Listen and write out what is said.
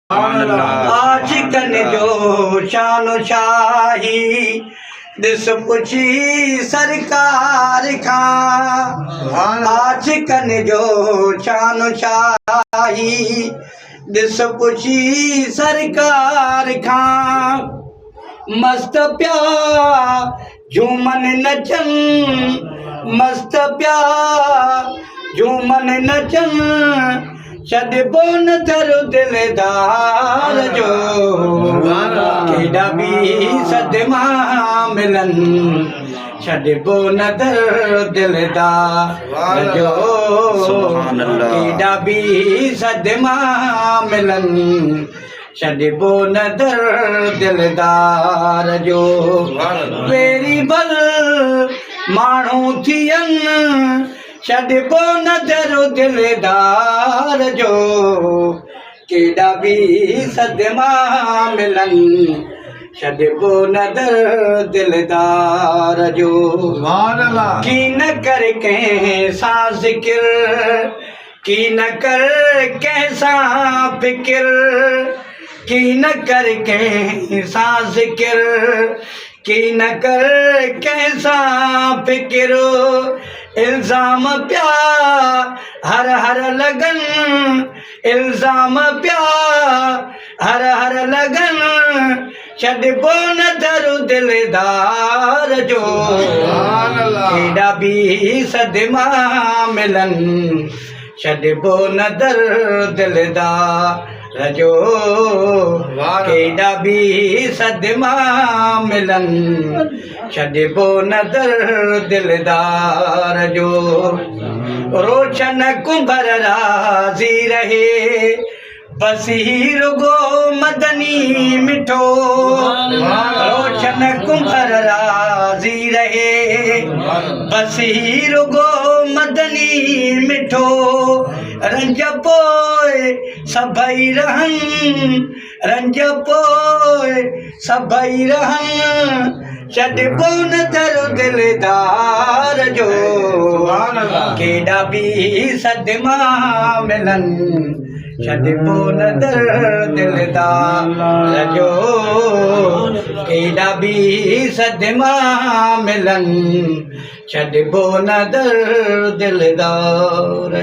आशिकन जो शान शाही दिस पुछी सरकार खां। आशिकन जो शान शाही दिस पुछी सरकार खां। मस्त प्या झूमन नचन, मस्त प्या झूमन नचन। छॾिबो न दर दिलदार जो, केॾा बि सदमा मिलनि। छॾिबो न दर दिलदार जो, केॾा बि सदमा मिलनि। छॾिबो न दर दिलदार जो। पहिरीं भल माण्हू थियनि, छॾिबो न दर दिलदार जो, केॾा बि सदमा मिलनि। छॾिबो न दर दिलदार जो। की न कर कंहिं सां ज़िक्र, की न कर कंहिं सां फ़िक्र। की न कर कंहिं सां ज़िक्र, की न कर कंहिं सां फ़िक्र। इल्ज़ाम पिया हर हर लॻनि, इल्ज़ाम पिया हर हर लॻनि। छॾिबो न दर दिलदार जो, केॾा बि सदमा मिलनि। छॾिबो न दर दिलदार जो, केॾा बि सदमा मिलनि। छॾिबो न दर दिलदार जो। रोशन कुंभर राज़ी रहे, बस ही रुगो मदनी मिठो। रोशन कुंभर राज़ी रहे, बस ही रुगो मदनी मिठो। रंज पोइ सभई रहनि, रंज पोइ सभई रहनि। छॾिबो न दर दिलदार जो, केॾा बि सदमा मिलनि। छॾिबो न दर दिलदार जो, केॾा बि सदमा मिलनि। छॾिबो न दर दिलदार।